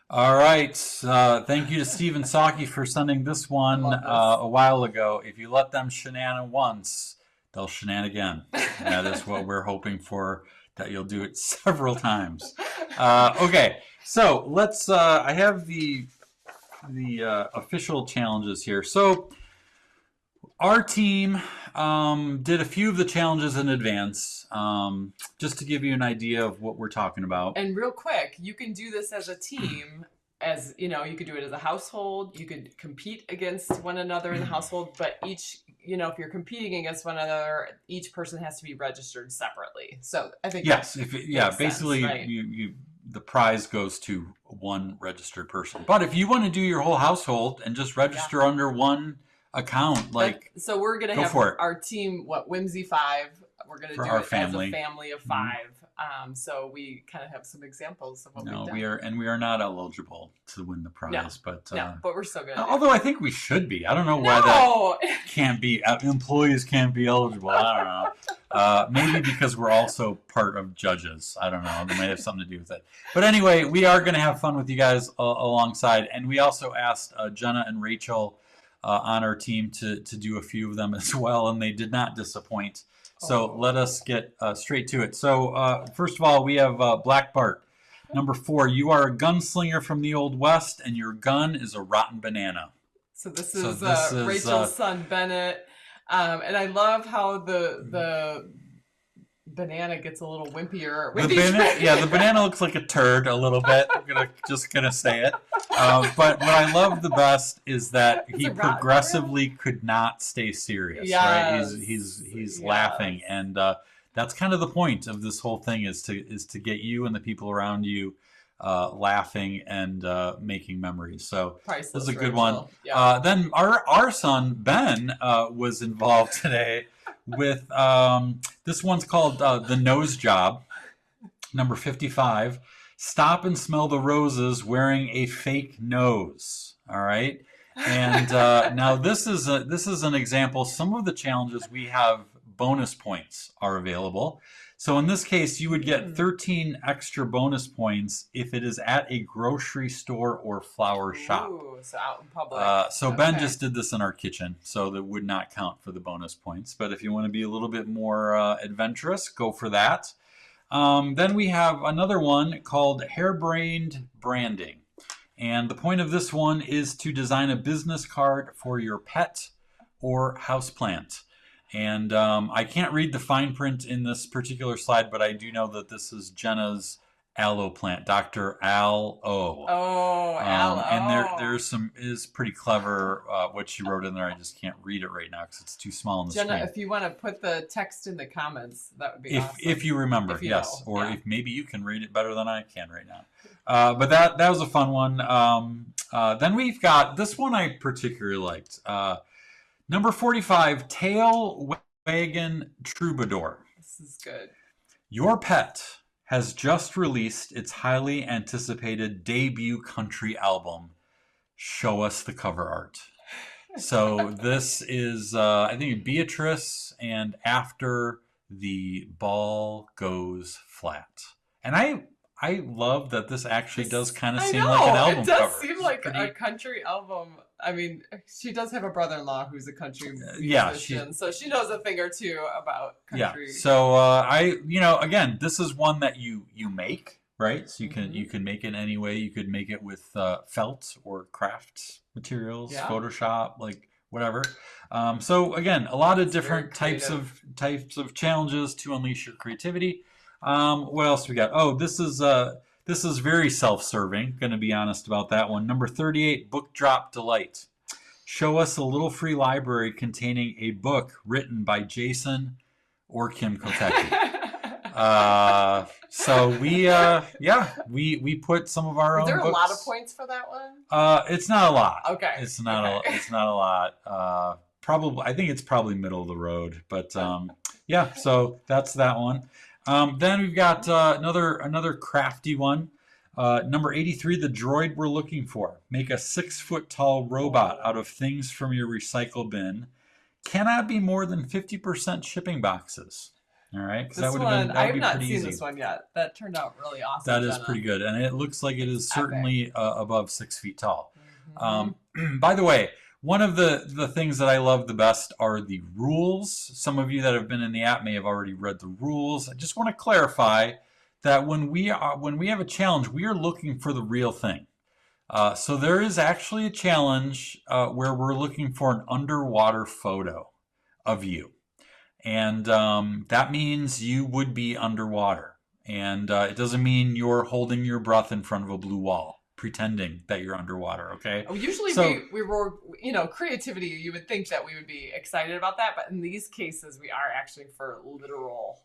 All right. Thank you to Stephen Saki for sending this one Love this. a while ago. If you let them shenan once, they'll shenan again. That is what we're hoping for, that you'll do it several times. Okay, so let's. I have the official challenges here. So our team did a few of the challenges in advance, just to give you an idea of what we're talking about. And real quick, you can do this as a team. As you know, you could do it as a household. You could compete against one another in the household, but each, if you're competing against one another, each person has to be registered separately. So I think that Yes, if it, yeah, makes sense, basically right? you the prize goes to one registered person. But if you want to do your whole household and just Yeah. register under one account, like So we're gonna go have for it our team, what, Whimsy Five. We're gonna for do our it as a family. family of Mhm. five. So we kind of have some examples of what we've No, done. we are not eligible to win the No, prize, but no, but we're still gonna do although I think we should be. I don't know it. why that No. can't be. Employees can't be eligible. I don't know. Maybe because we're also part of judges. I don't know. It might have something to do with it. But anyway, we are going to have fun with you guys alongside. And we also asked Jenna and Rachel on our team to do a few of them as well, and they did not disappoint. So Oh. let us get straight to it. So first of all, we have Black Bart. Number 4, you are a gunslinger from the Old West, and your gun is a rotten banana. So this So is this is Rachel's son Bennett, and I love how the banana gets a little wimpier the with each banana. Yeah, the ring. banana looks like a turd a little bit. I'm just gonna say it. But what I love the best is that It's he a rotten banana. progressively could not stay serious. Right? Yes, He's yes. laughing, and that's kind of the point of this whole thing is to get you and the people around you laughing and making memories. So this is a Priceless, good one. Rachel. Yep. Then our son Ben was involved today with this one's called The Nose Job, number 55. Stop and smell the roses wearing a fake nose. All right. And now this is an example. Some of the challenges we have bonus points are available. So in this case, you would get Mm. 13 extra bonus points if it is at a grocery store or flower shop. Ooh, so out in public. So Ben Okay. just did this in our kitchen, so that would not count for the bonus points. But if you want to be a little bit more adventurous, go for that. Then we have another one called Harebrained Branding. And the point of this one is to design a business card for your pet or houseplant. And I can't read the fine print in this particular slide, but I do know that this is Jenna's aloe plant, Dr. Al O. Oh, And hello. there's some is pretty clever what she wrote in there. I just can't read it right now because it's too small on the Jenna, screen. if you want to put the text in the comments, that would be If awesome. you remember, If you yes, know, or yeah. if maybe you can read it better than I can right now. But that was a fun one. Then we've got this one I particularly liked. Number 45, Tail Wagon Troubadour. This is good. Your pet has just released its highly anticipated debut country album. Show us the cover art. So this is, I think, Beatrice and After the Ball Goes Flat. And I love that this actually does This, kind of I seem like an know, it album does cover. seem It's like a pretty, country album. I mean, she does have a brother-in-law who's a country yeah, musician, so she knows a thing or two about yeah. country. So again, this is one that you make, right? So you Hmm. can make it any way. You could make it with felt or craft materials, Yeah, Photoshop, like whatever. So again, a lot of it's very different creative. types of challenges to unleash your creativity. What else we got? Oh, this is very self-serving. Going to be honest about that one. Number 38, Book Drop Delight. Show us a little free library containing a book written by Jason or Kim Kotecki. So we put some of our Is there own a lot of books. points for that one? It's not a lot. Okay, okay. It's not a lot. Probably I think it's probably middle of the road, but yeah. So that's that one. Then we've got another crafty one. Number 83, the droid we're looking for. Make a 6 foot tall robot Oh, out of things from your recycle bin. Cannot be more than 50% shipping boxes. All right, because This that would have one, been I have not pretty seen easy. this one yet. That turned out really awesome. That is Jenna. pretty good, and it looks like it is certainly above 6 feet tall. Mm-hmm. By the way, one of the things that I love the best are the rules. Some of you that have been in the app may have already read the rules. I just want to clarify that when we have a challenge, we are looking for the real thing. So there is actually a challenge where we're looking for an underwater photo of you. And that means you would be underwater. And it doesn't mean you're holding your breath in front of a blue wall, pretending that you're underwater, okay? Usually we were, creativity, you would think that we would be excited about that, but in these cases we are actually for literal,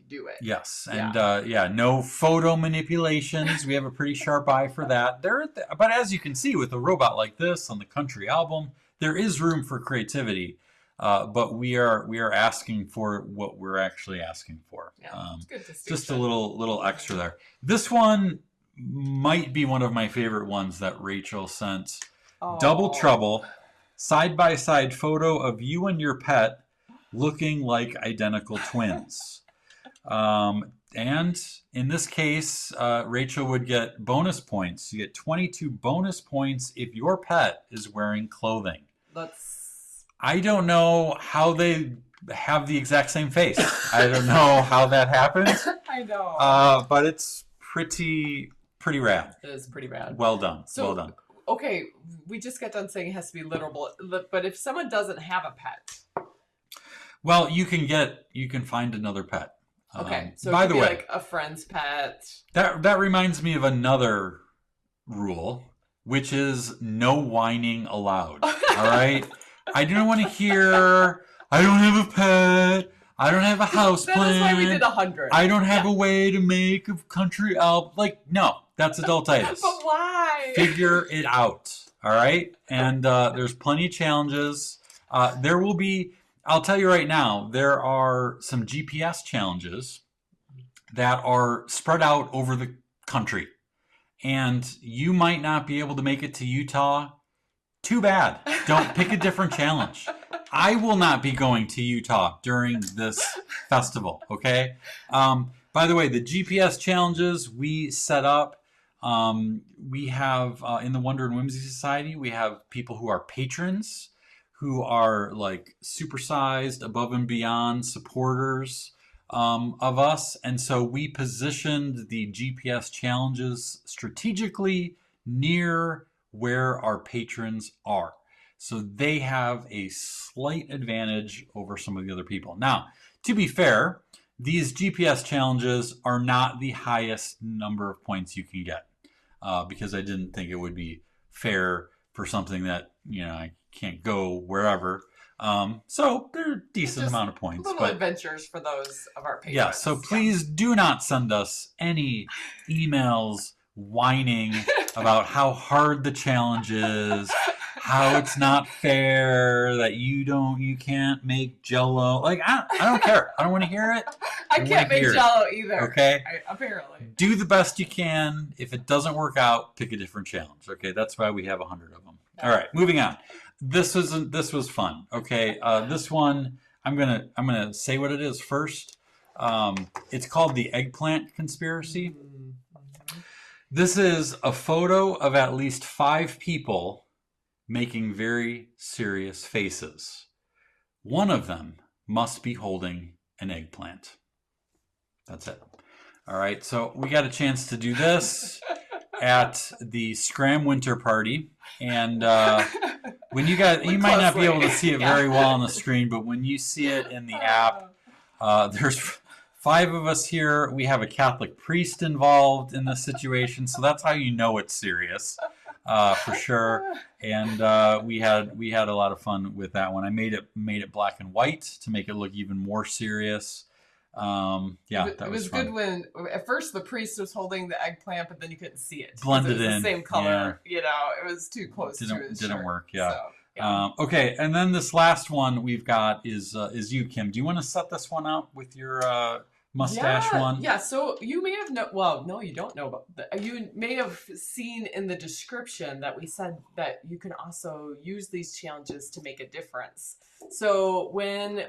do it. Yes, and no photo manipulations. We have a pretty sharp eye for that. But as you can see with a robot like this on the country album, there is room for creativity. But we are asking for what we're actually asking for. Yeah, it's good distinction. Just a little extra there. This one might be one of my favorite ones that Rachel sent. Oh. Double Trouble, side-by-side photo of you and your pet looking like identical twins. And in this case, Rachel would get bonus points. You get 22 bonus points if your pet is wearing clothing. I don't know how they have the exact same face. I don't know how that happens. I know. But it's pretty rad. It is pretty rad. Well done. Well done. Okay, we just got done saying it has to be literal, but if someone doesn't have a pet, well, you can find another pet. Okay, so by the way, like a friend's pet. That reminds me of another rule, which is no whining allowed. All right. I don't want to hear, I don't have a pet, I don't have a house plan. That's why we did 100. I don't have a way to make a country album. No, that's adultitis. But why? Figure it out, all right? And there's plenty of challenges. There will be, I'll tell you right now, there are some GPS challenges that are spread out over the country. And you might not be able to make it to Utah. Too bad. Don't pick a different challenge. I will not be going to Utah during this festival, okay? By the way, the GPS challenges we set up, we have, in the Wonder and Whimsy Society, we have people who are patrons, who are like supersized, above and beyond supporters of us. And so we positioned the GPS challenges strategically near where our patrons are. So they have a slight advantage over some of the other people. Now, to be fair, these GPS challenges are not the highest number of points you can get because I didn't think it would be fair for something that, I can't go wherever. So they're a decent amount of points. Little adventures for those of our patrons. Yeah, so please do not send us any emails whining about how hard the challenge is, how it's not fair, that you can't make Jell-O. I don't care. I don't want to hear it. I can't make Jell-O either. Okay. Apparently. Do the best you can. If it doesn't work out, pick a different challenge. Okay. That's why we have 100 of them. All right. Moving on. This was fun. Okay. This one, I'm gonna say what it is first. It's called the eggplant conspiracy. This is a photo of at least 5 people making very serious faces. One of them must be holding an eggplant. That's it. All right, so we got a chance to do this at the Scram Winter Party. And when you might not be able to see it very well on the screen, but when you see it in the app, there's 5 of us here. We have a Catholic priest involved in this situation, so that's how you know it's serious, for sure. And we had a lot of fun with that one. I made it black and white to make it look even more serious. That was fun. Good when at first the priest was holding the eggplant, but then you couldn't see it. Blended it was in, the same color. Yeah. It was too close. Didn't work. Yeah. So, yeah. Okay, and then this last one we've got is you, Kim. Do you want to set this one up with your mustache one? Yeah, so you may have no, you don't know about you may have seen in the description that we said that you can also use these challenges to make a difference. So when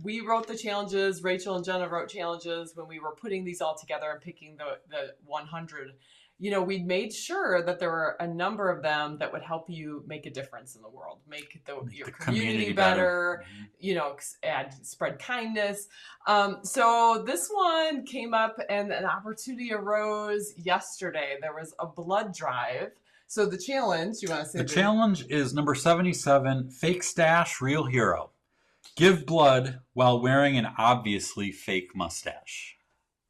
we wrote the challenges, Rachel and Jenna wrote challenges when we were putting these all together and picking the 100. We made sure that there were a number of them that would help you make a difference in the world, make your community better, spread kindness. So this one came up and an opportunity arose yesterday. There was a blood drive. So the challenge, you want to say? The challenge is number 77, fake stash, real hero. Give blood while wearing an obviously fake mustache.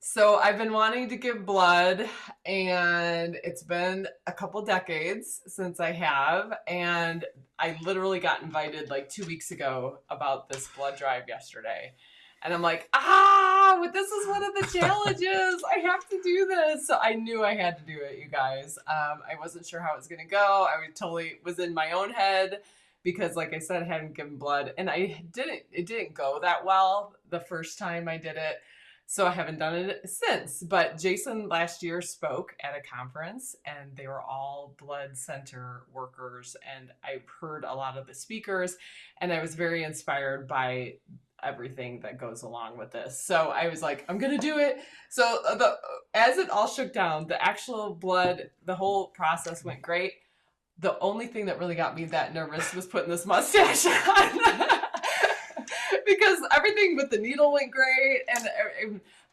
So I've been wanting to give blood, and it's been a couple decades since I have, and I literally got invited like 2 weeks ago about this blood drive yesterday. And I'm like, this is one of the challenges. I have to do this. So I knew I had to do it, you guys. I wasn't sure how it was going to go. I totally was in my own head because, like I said, I hadn't given blood, and it didn't go that well the first time I did it. So I haven't done it since. But Jason last year spoke at a conference, and they were all blood center workers. And I heard a lot of the speakers, and I was very inspired by everything that goes along with this. So I was like, I'm going to do it. So as it all shook down, the actual blood, the whole process went great. The only thing that really got me that nervous was putting this mustache on. Because everything with the needle went great,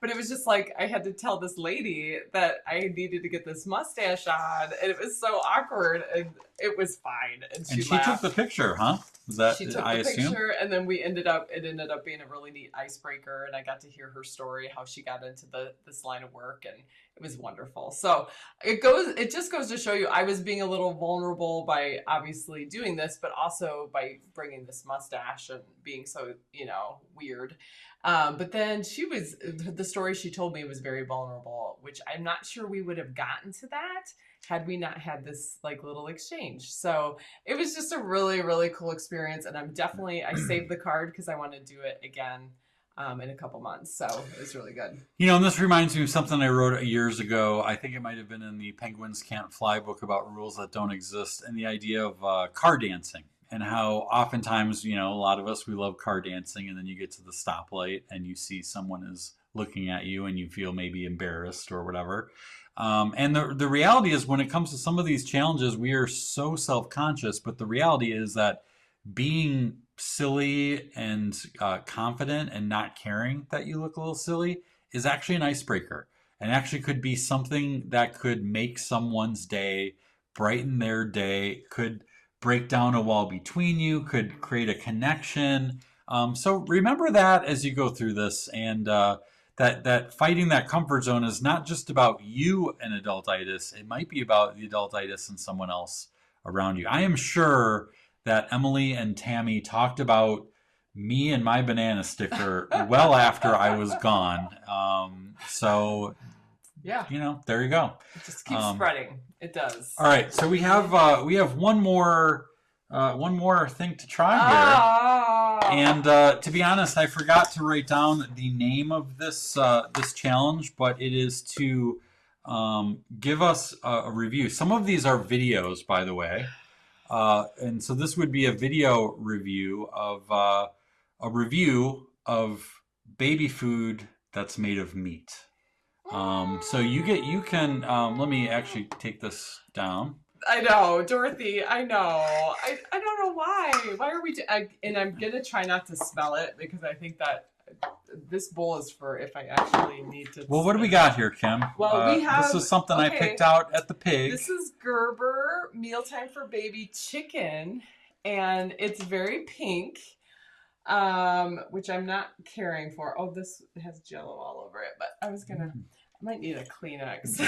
but it was just like I had to tell this lady that I needed to get this mustache on, and it was so awkward, and it was fine. And she took the picture, huh? She took the picture, and then it ended up being a really neat icebreaker, and I got to hear her story, how she got into this line of work, and it was wonderful. So it just goes to show you, I was being a little vulnerable by obviously doing this, but also by bringing this mustache and being so, weird. But then the story she told me was very vulnerable, which I'm not sure we would have gotten to that had we not had this like little exchange. So it was just a really, really cool experience. And I saved the card because I want to do it again in a couple months. So it was really good. And this reminds me of something I wrote years ago. I think it might have been in the Penguins Can't Fly book about rules that don't exist, and the idea of car dancing. And how oftentimes, a lot of us, we love car dancing, and then you get to the stoplight and you see someone is looking at you and you feel maybe embarrassed or whatever. And the reality is, when it comes to some of these challenges, we are so self-conscious, but the reality is that being silly and confident and not caring that you look a little silly is actually an icebreaker, and actually could be something that could make someone's day, brighten their day, could break down a wall between you, could create a connection. So remember that as you go through this, and that fighting that comfort zone is not just about you and adultitis. It might be about the adultitis and someone else around you. I am sure that Emily and Tammy talked about me and my banana sticker well after I was gone. So yeah, there you go. It just keeps spreading. It does. All right, so we have one more thing to try here. And to be honest, I forgot to write down the name of this challenge, but it is to give us a review. Some of these are videos, by the way, and so this would be a video review of baby food that's made of meat. So you can let me actually take this down. I know, Dorothy. I know. I don't know why. Why are we? And I'm gonna try not to smell it because I think that this bowl is for if I actually need to. Well, what do we got here, Kim? Well, we have. This is something I picked out at the pig. This is Gerber Mealtime for Baby Chicken, and it's very pink. Which I'm not caring for. Oh, this has Jello all over it, but I was gonna. I might need a Kleenex.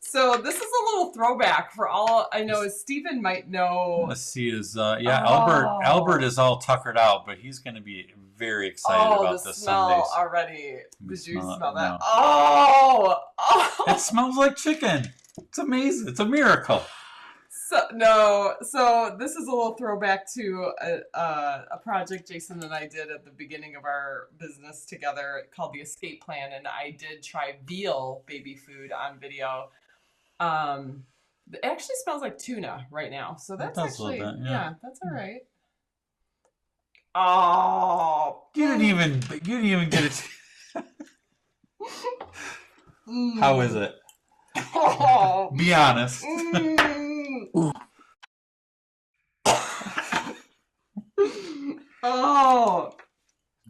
So this is a little throwback for all I know. Stephen might know. Let's see. Albert is all tuckered out, but he's going to be very excited about this Sunday. Already. Did you smell that? No. Oh, it smells like chicken. It's amazing. It's a miracle. So this is a little throwback to a project Jason and I did at the beginning of our business together called the Escape Plan, and I did try veal baby food on video. It actually smells like tuna right now, so that's actually yeah, that's all right. Oh, you didn't even get it. How is it? Oh. Be honest. Oh.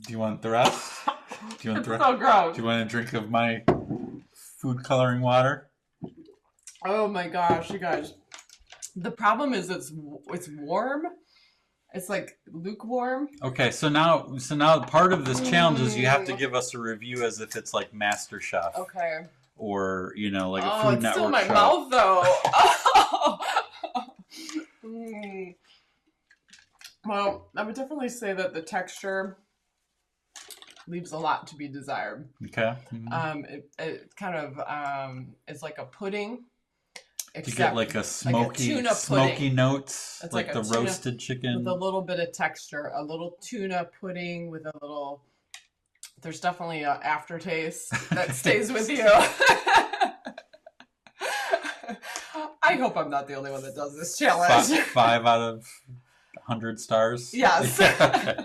Do you want the rest? Do you want so gross. Do you want a drink of my food coloring water? Oh my gosh, you guys. The problem is it's warm. It's like lukewarm. Okay, so now part of this challenge is you have to give us a review as if it's like MasterChef. Okay. Or, like a Food Network it's still in my show. mouth though. Well, I would definitely say that the texture leaves a lot to be desired. Okay. It kind of is like a pudding. You get like a smoky notes, it's like the roasted chicken. With a little bit of texture, a little tuna pudding with a little, there's definitely an aftertaste that stays with you. I hope I'm not the only one that does this challenge. 5 out of 100 stars? Yes. Okay.